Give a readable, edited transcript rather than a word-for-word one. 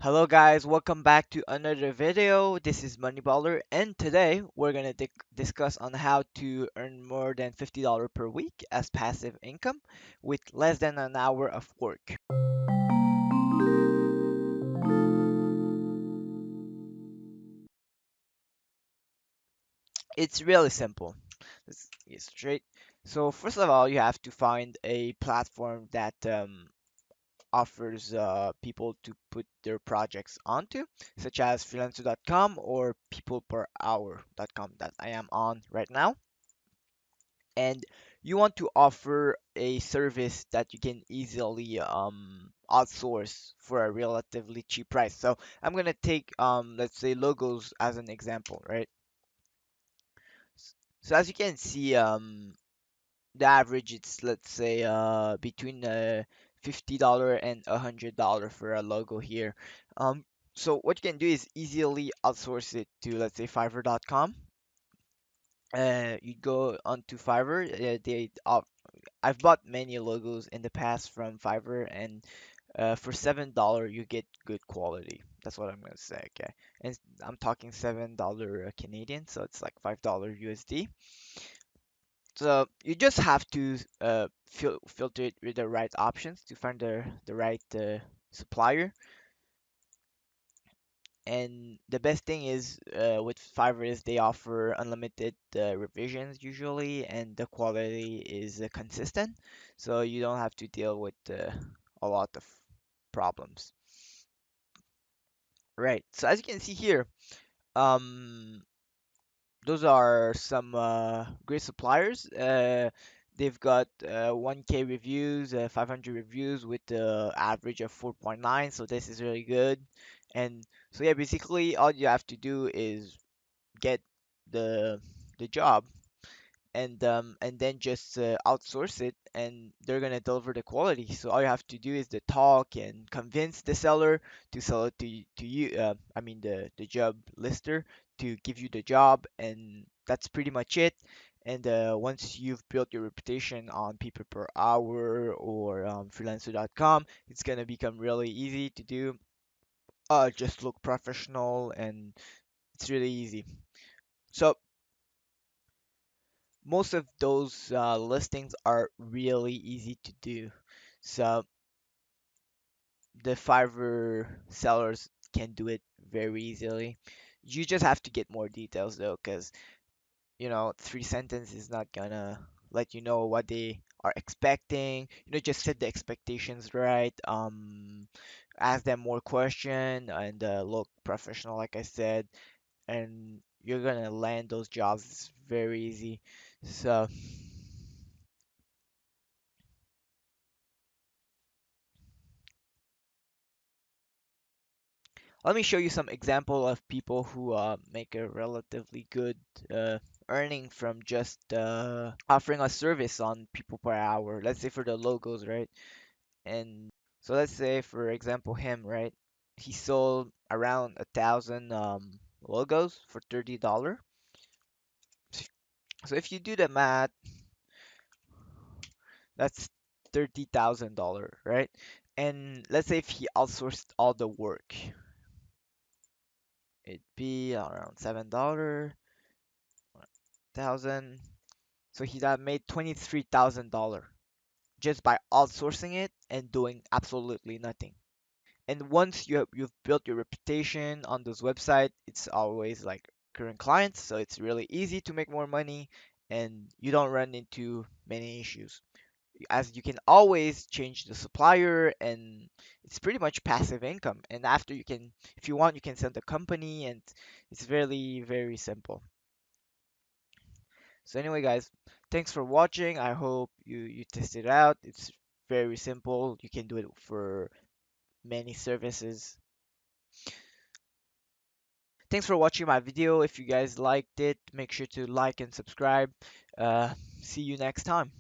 Hello guys, welcome back to another video. This is Moneyballer and today we're going to discuss on how to earn more than $50 per week as passive income with less than an hour of work. It's really simple. Let's get straight. So first of all, you have to find a platform that offers people to put their projects onto, such as freelancer.com or peopleperhour.com that I am on right now. And you want to offer a service that you can easily outsource for a relatively cheap price. So I'm gonna take let's say logos as an example, right? So as you can see, the average it's let's say between $50 and $100 for a logo here. So what you can do is easily outsource it to let's say Fiverr.com. You go onto Fiverr. I've bought many logos in the past from Fiverr, and for $7 you get good quality. That's what I'm gonna say. Okay, and I'm talking $7 Canadian, so it's like $5 USD. So you just have to filter it with the right options to find the right supplier. And the best thing is with Fiverr is they offer unlimited revisions usually, and the quality is consistent, so you don't have to deal with a lot of problems. Right. So as you can see here, um, those are some great suppliers. They've got 1K reviews, 500 reviews with the average of 4.9, so this is really good. And so yeah, basically all you have to do is get the the job and then just outsource it and they're gonna deliver the quality. So all you have to do is the talk and convince the seller to sell it to you. I mean the job lister to give you the job, and that's pretty much it. And once you've built your reputation on people per hour or freelancer.com, it's gonna become really easy to do. Just look professional and it's really easy. So most of those listings are really easy to do. So the Fiverr sellers can do it very easily. You just have to get more details though, because three sentence is not gonna let you know what they are expecting. Just set the expectations right. Ask them more question and look professional, like I said, and you're gonna land those jobs. It's very easy. So. Let me show you some example of people who make a relatively good uh, earning from just offering a service on people per hour. Let's say for the logos, right? And so let's say, for example, him, right? He sold around 1,000 logos for $30. So if you do the math, that's $30,000, right? And let's say if he outsourced all the work, it'd be around $7. 1,000. So he that made $23,000 just by outsourcing it and doing absolutely nothing. And once you've built your reputation on those website, it's always like current clients, so it's really easy to make more money and you don't run into many issues. As you can always change the supplier and it's pretty much passive income. And after you can, if you want, you can sell the company and it's very, very simple. So anyway, guys, thanks for watching. I hope you test it out. It's very simple. You can do it for many services. Thanks for watching my video. If you guys liked it, make sure to like and subscribe. Uh, See you next time.